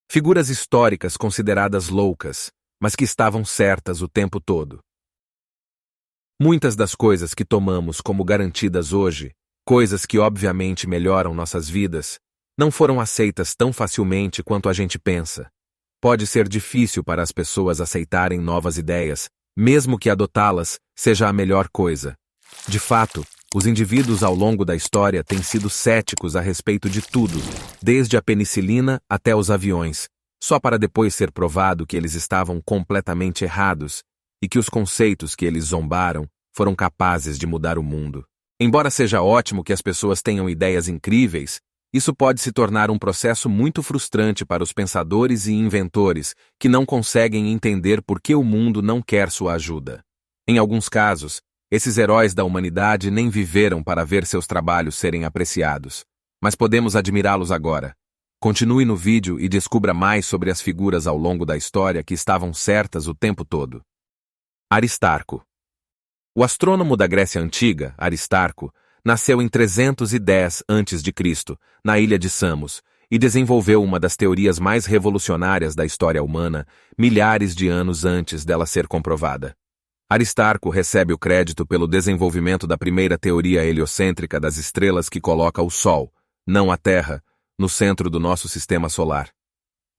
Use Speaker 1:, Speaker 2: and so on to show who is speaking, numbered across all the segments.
Speaker 1: Figuras históricas consideradas loucas, mas que estavam certas o tempo todo. Muitas das coisas que tomamos como garantidas hoje, coisas que obviamente melhoram nossas vidas, não foram aceitas tão facilmente quanto a gente pensa. Pode ser difícil para as pessoas aceitarem novas ideias, mesmo que adotá-las seja a melhor coisa. De fato, os indivíduos ao longo da história têm sido céticos a respeito de tudo, desde a penicilina até os aviões, só para depois ser provado que eles estavam completamente errados e que os conceitos que eles zombaram foram capazes de mudar o mundo. Embora seja ótimo que as pessoas tenham ideias incríveis, isso pode se tornar um processo muito frustrante para os pensadores e inventores que não conseguem entender por que o mundo não quer sua ajuda. Em alguns casos, esses heróis da humanidade nem viveram para ver seus trabalhos serem apreciados. Mas podemos admirá-los agora. Continue no vídeo e descubra mais sobre as figuras ao longo da história que estavam certas o tempo todo. Aristarco. O astrônomo da Grécia Antiga, Aristarco, nasceu em 310 a.C., na ilha de Samos, e desenvolveu uma das teorias mais revolucionárias da história humana, milhares de anos antes dela ser comprovada. Aristarco recebe o crédito pelo desenvolvimento da primeira teoria heliocêntrica das estrelas que coloca o Sol, não a Terra, no centro do nosso sistema solar.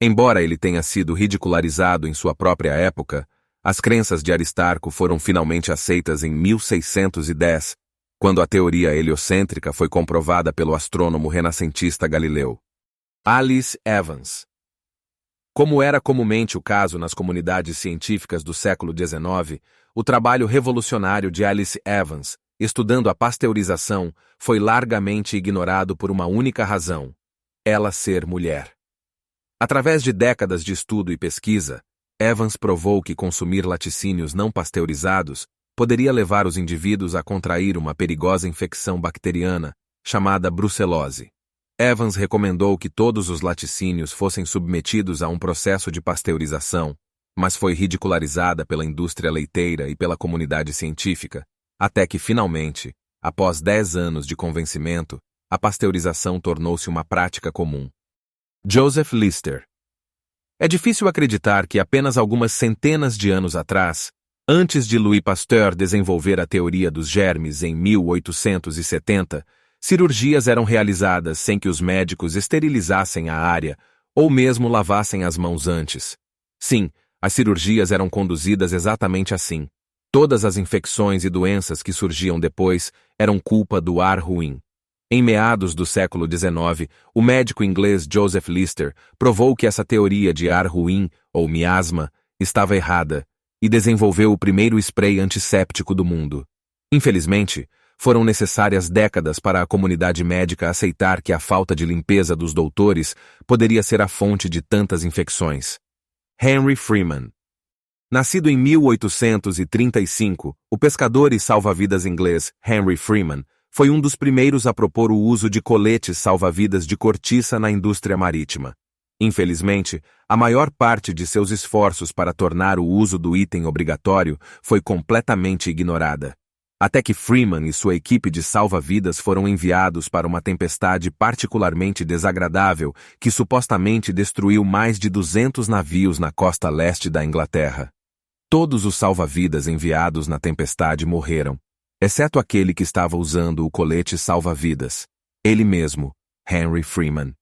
Speaker 1: Embora ele tenha sido ridicularizado em sua própria época, as crenças de Aristarco foram finalmente aceitas em 1610, quando a teoria heliocêntrica foi comprovada pelo astrônomo renascentista Galileu. Alice Evans. Como era comumente o caso nas comunidades científicas do século XIX, o trabalho revolucionário de Alice Evans, estudando a pasteurização, foi largamente ignorado por uma única razão: ela ser mulher. Através de décadas de estudo e pesquisa, Evans provou que consumir laticínios não pasteurizados poderia levar os indivíduos a contrair uma perigosa infecção bacteriana, chamada brucelose. Evans recomendou que todos os laticínios fossem submetidos a um processo de pasteurização, mas foi ridicularizada pela indústria leiteira e pela comunidade científica, até que finalmente, após 10 anos de convencimento, a pasteurização tornou-se uma prática comum. Joseph Lister. É difícil acreditar que apenas algumas centenas de anos atrás, antes de Louis Pasteur desenvolver a teoria dos germes em 1870, cirurgias eram realizadas sem que os médicos esterilizassem a área ou mesmo lavassem as mãos antes. Sim, as cirurgias eram conduzidas exatamente assim. Todas as infecções e doenças que surgiam depois eram culpa do ar ruim. Em meados do século XIX, o médico inglês Joseph Lister provou que essa teoria de ar ruim, ou miasma, estava errada, e desenvolveu o primeiro spray antisséptico do mundo. Infelizmente, foram necessárias décadas para a comunidade médica aceitar que a falta de limpeza dos doutores poderia ser a fonte de tantas infecções. Henry Freeman. Nascido em 1835, o pescador e salva-vidas inglês Henry Freeman foi um dos primeiros a propor o uso de coletes salva-vidas de cortiça na indústria marítima. Infelizmente, a maior parte de seus esforços para tornar o uso do item obrigatório foi completamente ignorada. Até que Freeman e sua equipe de salva-vidas foram enviados para uma tempestade particularmente desagradável que supostamente destruiu mais de 200 navios na costa leste da Inglaterra. Todos os salva-vidas enviados na tempestade morreram, exceto aquele que estava usando o colete salva-vidas, ele mesmo, Henry Freeman.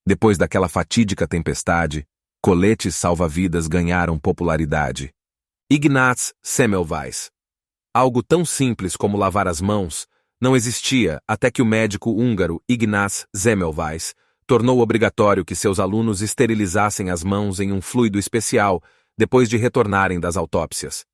Speaker 1: Depois daquela fatídica tempestade, coletes salva-vidas ganharam popularidade. Ignaz Semmelweis. Algo tão simples como lavar as mãos não existia até que o médico húngaro Ignaz Semmelweis tornou obrigatório que seus alunos esterilizassem as mãos em um fluido especial depois de retornarem das autópsias.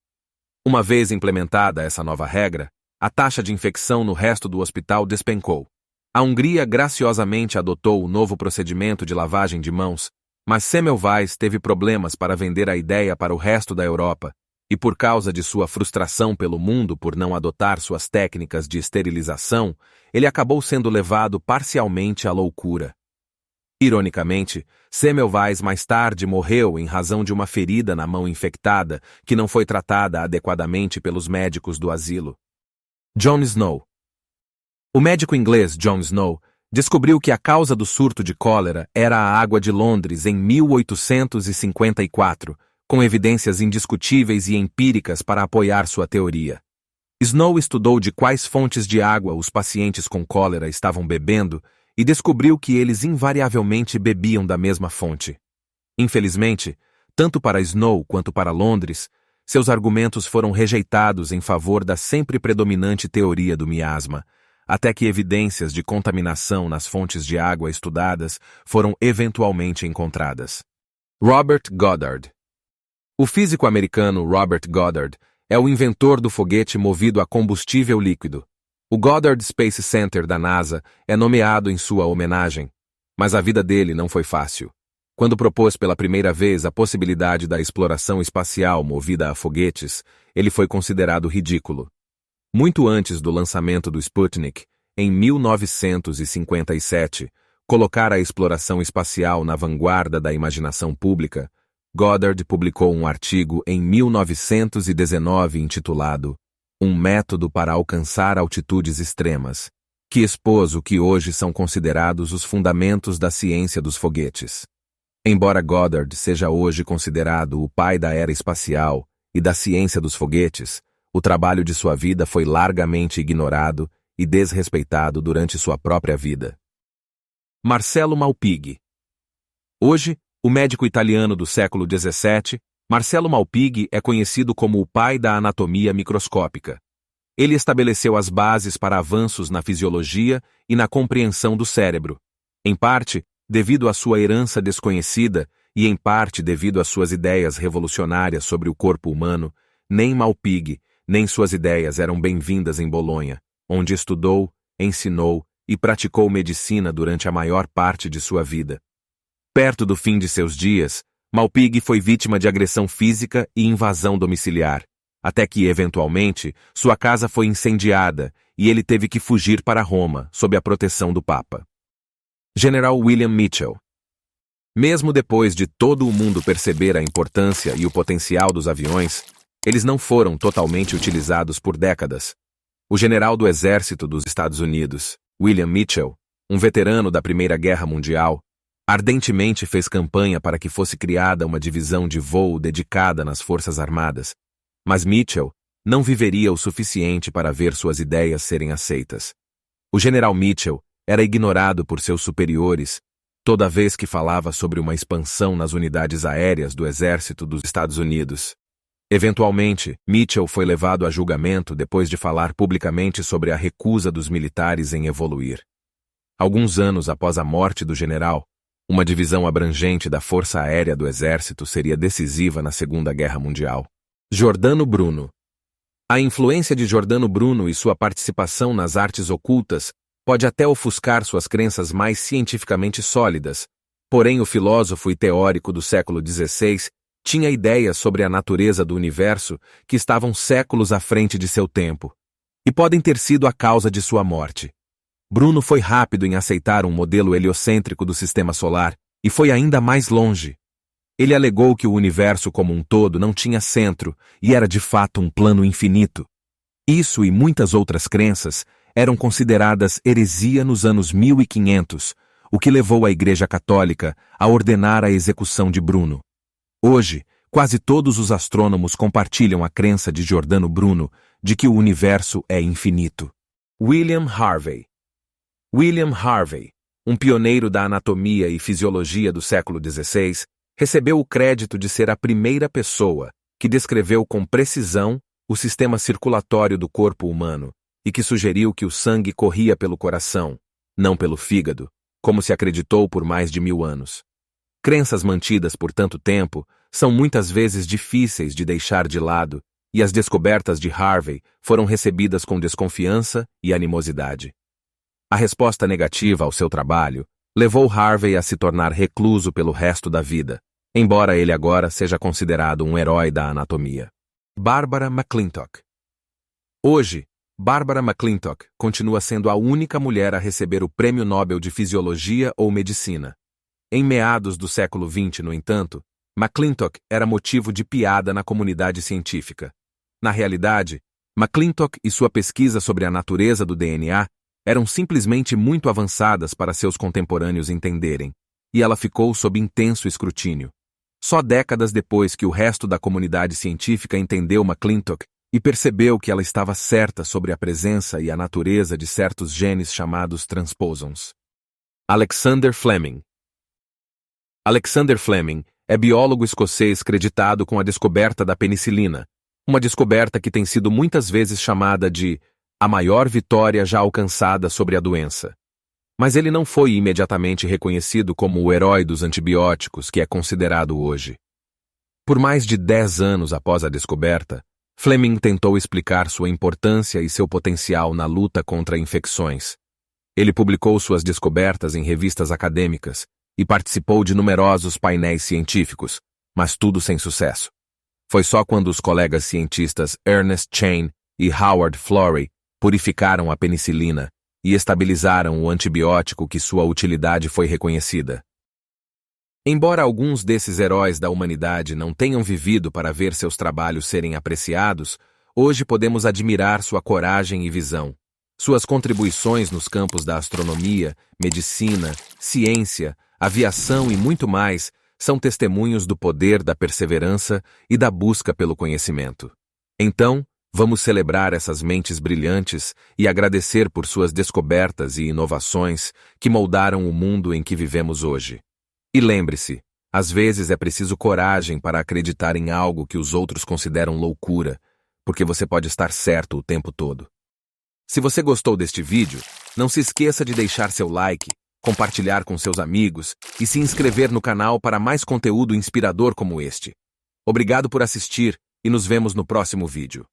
Speaker 1: Uma vez implementada essa nova regra, a taxa de infecção no resto do hospital despencou. A Hungria graciosamente adotou o novo procedimento de lavagem de mãos, mas Semmelweis teve problemas para vender a ideia para o resto da Europa, e por causa de sua frustração pelo mundo por não adotar suas técnicas de esterilização, ele acabou sendo levado parcialmente à loucura. Ironicamente, Semmelweis mais tarde morreu em razão de uma ferida na mão infectada que não foi tratada adequadamente pelos médicos do asilo. John Snow. O médico inglês John Snow descobriu que a causa do surto de cólera era a água de Londres em 1854, com evidências indiscutíveis e empíricas para apoiar sua teoria. Snow estudou de quais fontes de água os pacientes com cólera estavam bebendo e descobriu que eles invariavelmente bebiam da mesma fonte. Infelizmente, tanto para Snow quanto para Londres, seus argumentos foram rejeitados em favor da sempre predominante teoria do miasma, até que evidências de contaminação nas fontes de água estudadas foram eventualmente encontradas. Robert Goddard. O físico americano Robert Goddard é o inventor do foguete movido a combustível líquido. O Goddard Space Center da NASA é nomeado em sua homenagem, mas a vida dele não foi fácil. Quando propôs pela primeira vez a possibilidade da exploração espacial movida a foguetes, ele foi considerado ridículo. Muito antes do lançamento do Sputnik, em 1957, colocar a exploração espacial na vanguarda da imaginação pública, Goddard publicou um artigo em 1919 intitulado Um Método para Alcançar Altitudes Extremas, que expôs o que hoje são considerados os fundamentos da ciência dos foguetes. Embora Goddard seja hoje considerado o pai da era espacial e da ciência dos foguetes, o trabalho de sua vida foi largamente ignorado e desrespeitado durante sua própria vida. Marcello Malpighi. Hoje, o médico italiano do século XVII, Marcello Malpighi é conhecido como o pai da anatomia microscópica. Ele estabeleceu as bases para avanços na fisiologia e na compreensão do cérebro, em parte devido à sua herança desconhecida e em parte devido às suas ideias revolucionárias sobre o corpo humano. Nem Malpighi nem suas ideias eram bem-vindas em Bolonha, onde estudou, ensinou e praticou medicina durante a maior parte de sua vida. Perto do fim de seus dias, Malpighi foi vítima de agressão física e invasão domiciliar, até que, eventualmente, sua casa foi incendiada e ele teve que fugir para Roma, sob a proteção do Papa. General William Mitchell. Mesmo depois de todo o mundo perceber a importância e o potencial dos aviões, eles não foram totalmente utilizados por décadas. O general do Exército dos Estados Unidos, William Mitchell, um veterano da Primeira Guerra Mundial, ardentemente fez campanha para que fosse criada uma divisão de voo dedicada nas Forças Armadas, mas Mitchell não viveria o suficiente para ver suas ideias serem aceitas. O general Mitchell era ignorado por seus superiores toda vez que falava sobre uma expansão nas unidades aéreas do Exército dos Estados Unidos. Eventualmente, Mitchell foi levado a julgamento depois de falar publicamente sobre a recusa dos militares em evoluir. Alguns anos após a morte do general, uma divisão abrangente da Força Aérea do Exército seria decisiva na Segunda Guerra Mundial. Giordano Bruno. A influência de Giordano Bruno e sua participação nas artes ocultas pode até ofuscar suas crenças mais cientificamente sólidas, porém o filósofo e teórico do século XVI tinha ideias sobre a natureza do universo que estavam séculos à frente de seu tempo, e podem ter sido a causa de sua morte. Bruno foi rápido em aceitar um modelo heliocêntrico do sistema solar, e foi ainda mais longe. Ele alegou que o universo como um todo não tinha centro e era de fato um plano infinito. Isso e muitas outras crenças eram consideradas heresia nos anos 1500, o que levou a Igreja Católica a ordenar a execução de Bruno. Hoje, quase todos os astrônomos compartilham a crença de Giordano Bruno de que o universo é infinito. William Harvey. William Harvey, um pioneiro da anatomia e fisiologia do século XVI, recebeu o crédito de ser a primeira pessoa que descreveu com precisão o sistema circulatório do corpo humano e que sugeriu que o sangue corria pelo coração, não pelo fígado, como se acreditou por mais de 1000 anos. Crenças mantidas por tanto tempo são muitas vezes difíceis de deixar de lado, e as descobertas de Harvey foram recebidas com desconfiança e animosidade. A resposta negativa ao seu trabalho levou Harvey a se tornar recluso pelo resto da vida, embora ele agora seja considerado um herói da anatomia. Barbara McClintock. Hoje, Barbara McClintock continua sendo a única mulher a receber o Prêmio Nobel de Fisiologia ou Medicina. Em meados do século XX, no entanto, McClintock era motivo de piada na comunidade científica. Na realidade, McClintock e sua pesquisa sobre a natureza do DNA eram simplesmente muito avançadas para seus contemporâneos entenderem, e ela ficou sob intenso escrutínio. Só décadas depois que o resto da comunidade científica entendeu McClintock e percebeu que ela estava certa sobre a presença e a natureza de certos genes chamados transposons. Alexander Fleming. Alexander Fleming é biólogo escocês creditado com a descoberta da penicilina, uma descoberta que tem sido muitas vezes chamada de a maior vitória já alcançada sobre a doença. Mas ele não foi imediatamente reconhecido como o herói dos antibióticos que é considerado hoje. Por mais de 10 anos após a descoberta, Fleming tentou explicar sua importância e seu potencial na luta contra infecções. Ele publicou suas descobertas em revistas acadêmicas e participou de numerosos painéis científicos, mas tudo sem sucesso. Foi só quando os colegas cientistas Ernest Chain e Howard Florey purificaram a penicilina e estabilizaram o antibiótico que sua utilidade foi reconhecida. Embora alguns desses heróis da humanidade não tenham vivido para ver seus trabalhos serem apreciados, hoje podemos admirar sua coragem e visão. Suas contribuições nos campos da astronomia, medicina, ciência, aviação e muito mais são testemunhos do poder da perseverança e da busca pelo conhecimento. Então, vamos celebrar essas mentes brilhantes e agradecer por suas descobertas e inovações que moldaram o mundo em que vivemos hoje. E lembre-se, às vezes é preciso coragem para acreditar em algo que os outros consideram loucura, porque você pode estar certo o tempo todo. Se você gostou deste vídeo, não se esqueça de deixar seu like, compartilhar com seus amigos e se inscrever no canal para mais conteúdo inspirador como este. Obrigado por assistir e nos vemos no próximo vídeo.